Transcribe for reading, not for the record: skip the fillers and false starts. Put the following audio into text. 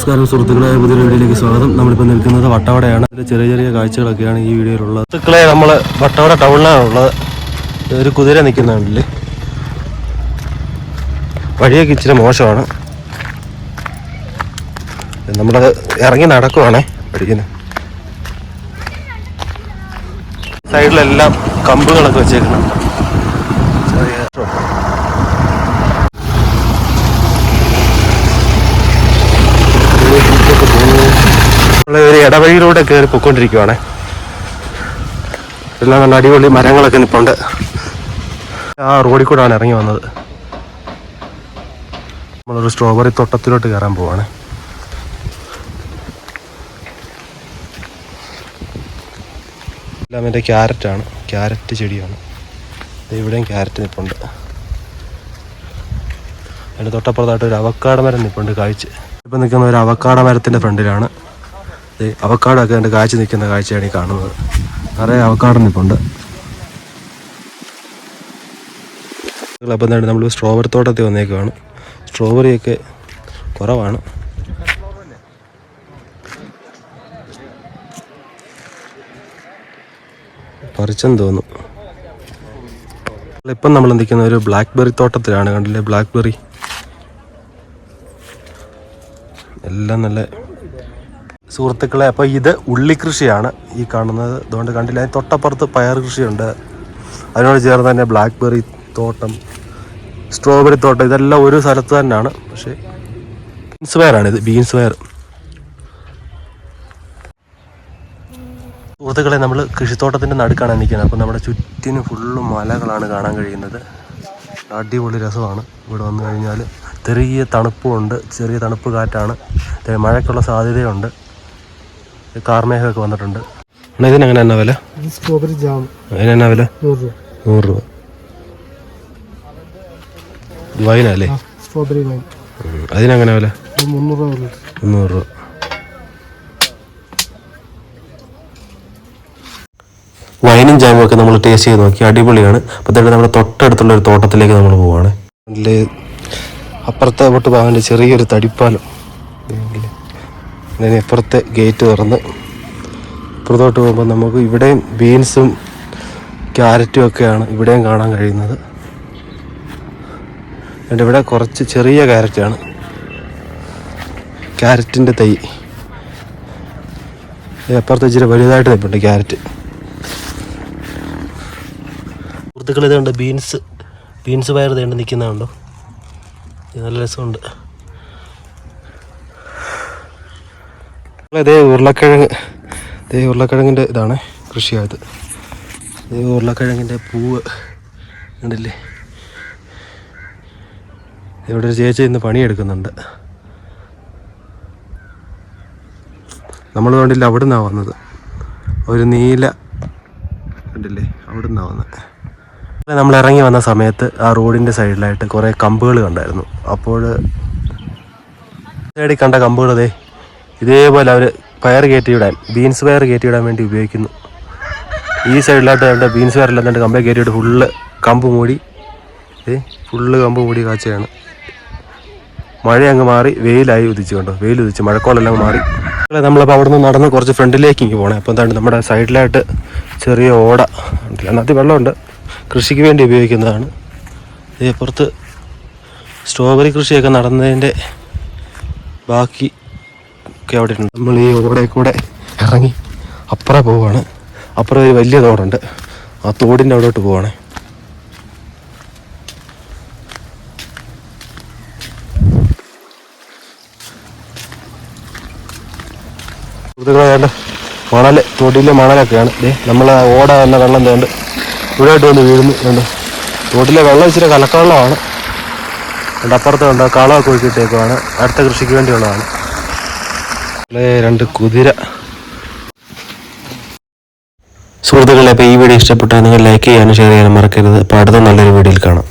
നമസ്കാരം സുഹൃത്തുക്കളെ, പുതിയ വീഡിയോയിലേക്ക് സ്വാഗതം. നമ്മളിപ്പോൾ നിൽക്കുന്നത് വട്ടവടയാണ്. ഇതിൽ ചെറിയ ചെറിയ കാഴ്ചകളൊക്കെയാണ് ഈ വീഡിയോയിലുള്ളത്. സുഹൃത്തുക്കളെ, നമ്മൾ വട്ടവട ടൗണിലാണുള്ളത്. ഒരു കുതിര നിൽക്കുന്നുണ്ടല്ലേ. വഴിയൊക്കെ ഇച്ചിരി മോശമാണ്. നമ്മൾ ഇറങ്ങി നടക്കുവാണേ പഠിക്കുന്നത്. സൈഡിലെല്ലാം കമ്പുകളൊക്കെ വെച്ചേക്കുന്നുണ്ട്. ഒരു ഇടവഴിയിലൂടെ കയറി പൊയ്ക്കൊണ്ടിരിക്കുവാണേ. എല്ലാം നല്ല അടിപൊളി മരങ്ങളൊക്കെ നിൽപ്പുണ്ട്. ആ റോഡിൽ കൂടെയാണ് ഇറങ്ങി വന്നത്. നമ്മളൊരു സ്ട്രോബെറി തോട്ടത്തിലോട്ട് കയറാൻ പോവാണ്. എല്ലാം എൻ്റെ ക്യാരറ്റാണ്, ക്യാരറ്റ് ചെടിയാണ്. ഇവിടെയും ക്യാരറ്റ് നിൽപ്പുണ്ട്. അതിൻ്റെ തൊട്ടപ്പുറത്തായിട്ട് ഒരു അവക്കാട മരം നിൽപ്പുണ്ട് കാഴ്ച. ഇപ്പം നിൽക്കുന്ന ഒരു അവക്കാട മരത്തിൻ്റെ ഫ്രണ്ടിലാണ്. അവക്കാടൊക്കെ എൻ്റെ കാഴ്ച നിൽക്കുന്ന കാഴ്ചയാണ് ഈ കാണുന്നത്. നിറയെ അവക്കാട നിൽപ്പുണ്ട്. അപ്പം എന്താണ്, നമ്മൾ സ്ട്രോബെറി തോട്ടത്തിൽ വന്നേക്കുവാണ്. സ്ട്രോബെറിയൊക്കെ കുറവാണ്. പറിച്ചെന്ന് തോന്നുന്നു. ഇപ്പം നമ്മൾ നിൽക്കുന്ന ഒരു ബ്ലാക്ക്ബെറി തോട്ടത്തിലാണ്. കണ്ടില്ലേ, ബ്ലാക്ക്ബെറി എല്ലാം നല്ല സുഹൃത്തുക്കളെ. അപ്പോൾ ഇത് ഉള്ളിക്കൃഷിയാണ് ഈ കാണുന്നത്. അതുകൊണ്ട് കണ്ടില്ല, അതിന് തൊട്ടപ്പുറത്ത് പയർ കൃഷിയുണ്ട്. അതിനോട് ചേർന്ന് തന്നെ ബ്ലാക്ക്ബെറി തോട്ടം, സ്ട്രോബെറി തോട്ടം, ഇതെല്ലാം ഒരു സ്ഥലത്ത് തന്നെയാണ്. പക്ഷേ ബീൻസ് പയറാണിത്, ബീൻസ് പയർ. സുഹൃത്തുക്കളെ, നമ്മൾ കൃഷിത്തോട്ടത്തിൻ്റെ നടുക്കാണ് നിൽക്കുന്നത്. അപ്പോൾ നമ്മുടെ ചുറ്റിനും ഫുള്ളും മലകളാണ് കാണാൻ കഴിയുന്നത്. അടിപൊളി രസമാണ് ഇവിടെ വന്നു കഴിഞ്ഞാൽ. ചെറിയ തണുപ്പുമുണ്ട്, ചെറിയ തണുപ്പ് കാറ്റാണ്. മഴയ്ക്കുള്ള സാധ്യതയുണ്ട്. കാർമേഘമൊക്കെ വന്നിട്ടുണ്ട്. ഇതിനെങ്ങനെ എന്നാ വില? സ്ട്രോബെറി ജാം അതിനെന്നാ വില? 100 രൂപ. വൈനല്ലേ? Strawberry wine. അതിനെങ്ങനെ വില? 300 രൂപ. വൈനും ജാമും ഒക്കെ നമ്മൾ ടേസ്റ്റ് ചെയ്ത് നോക്കി, അടിപൊളിയാണ്. അപ്പോൾ തന്നെ നമ്മുടെ തൊട്ടടുത്തുള്ള ഒരു തോട്ടത്തിലേക്ക് നമ്മൾ പോവുകയാണ്. അതിൽ അപ്പുറത്തെ അങ്ങോട്ട് പോകാൻ ചെറിയൊരു തടിപ്പാലം. അതിന് അപ്പുറത്തെ ഗേറ്റ് തുറന്ന് ഇപ്പുറത്തോട്ട് പോകുമ്പോൾ നമുക്ക് ഇവിടെയും ബീൻസും ക്യാരറ്റും ഒക്കെയാണ് ഇവിടെയും കാണാൻ കഴിയുന്നത്. എന്നിട്ട് ഇവിടെ കുറച്ച് ചെറിയ ക്യാരറ്റാണ്, ക്യാരറ്റിൻ്റെ തൈ. അപ്പുറത്ത് ഇച്ചിരി വലുതായിട്ട് നിൽപ്പുണ്ട് ക്യാരറ്റ്. സുഹൃത്തുക്കൾ, ഇതുണ്ട് ബീൻസ് പയർ തേണ്ട് നിൽക്കുന്നതുണ്ടോ? നല്ല രസമുണ്ട്. ഇതേ ഉരുളക്കിഴങ്ങിൻ്റെ ഇതാണ് കൃഷിയായത്. ഇതേ ഉരുളക്കിഴങ്ങിൻ്റെ പൂവ് കണ്ടില്ലേ. ഇവിടെ ഒരു ചേച്ചി ഇന്ന് പണിയെടുക്കുന്നുണ്ട്. നമ്മൾ കണ്ടില്ല, അവിടെ നിന്നാണ് വന്നത്. ഒരു നീല കണ്ടില്ലേ, അവിടെ നിന്നാണ് വന്നത്. നമ്മൾ ഇറങ്ങി വന്ന സമയത്ത് ആ റോഡിൻ്റെ സൈഡിലായിട്ട് കുറേ കമ്പുകൾ കണ്ടായിരുന്നു. അപ്പോൾ സൈഡിൽ കണ്ട കമ്പുകൾ ഇതേപോലെ അവർ പയർ കയറ്റിവിടാൻ, ബീൻസ് പയർ കയറ്റിവിടാൻ വേണ്ടി ഉപയോഗിക്കുന്നു. ഈ സൈഡിലായിട്ട് അവരുടെ ബീൻസ് പയറെല്ലാം തന്നെ കമ്പ് കയറ്റിയിട്ട് ഫുള്ള് കമ്പ് മൂടി കാഴ്ചയാണ്. മഴ അങ്ങ് മാറി വെയിലായി ഉദിച്ചു. കണ്ടോ, വെയിൽ ഉദിച്ച് മഴക്കോളെല്ലാം മാറി. നമ്മളപ്പോൾ അവിടെ നിന്ന് നടന്ന് കുറച്ച് ഫ്രണ്ടിലേക്ക് ഇങ്ങ് പോകണേ. അപ്പോൾ എന്താണ്, നമ്മുടെ സൈഡിലായിട്ട് ചെറിയ ഓട, അതിനകത്ത് വെള്ളമുണ്ട്, കൃഷിക്ക് വേണ്ടി ഉപയോഗിക്കുന്നതാണ്. പുറത്ത് സ്ട്രോബെറി കൃഷിയൊക്കെ നടന്നതിൻ്റെ ബാക്കി ഒക്കെ അവിടെ ഉണ്ട്. നമ്മൾ ഈ ഓടയിൽ കൂടെ ഇറങ്ങി അപ്പുറം പോവുകയാണ്. അപ്പുറം ഒരു വലിയ തോടുണ്ട്, ആ തോടിൻ്റെ അവിടോട്ട് പോവുകയാണ്. മണൽ, തോട്ടിലെ മണലൊക്കെയാണ്. നമ്മൾ ഓട വന്ന വെള്ളം തോണ്ട് ഇവിടെയായിട്ട് വന്ന് വീഴുന്നു. ഉണ്ട് തോട്ടിലെ വെള്ളം ഇച്ചിരി കലക്കവെള്ളമാണ്. അപ്പുറത്തുണ്ട് കാളമൊക്കെ ഒഴുക്കിയിട്ടേക്കുവാണ്. അടുത്ത കൃഷിക്ക് വേണ്ടിയുള്ളതാണ്. 2 കുതിര. സുഹൃത്തുക്കളെ, അപ്പോൾ ഈ വീഡിയോ ഇഷ്ടപ്പെട്ടാൽ നിങ്ങൾ ലൈക്ക് ചെയ്യാനും ഷെയർ ചെയ്യാനും മറക്കരുത്. അപ്പോൾ അടുത്ത നല്ലൊരു വീഡിയോയിൽ കാണാം.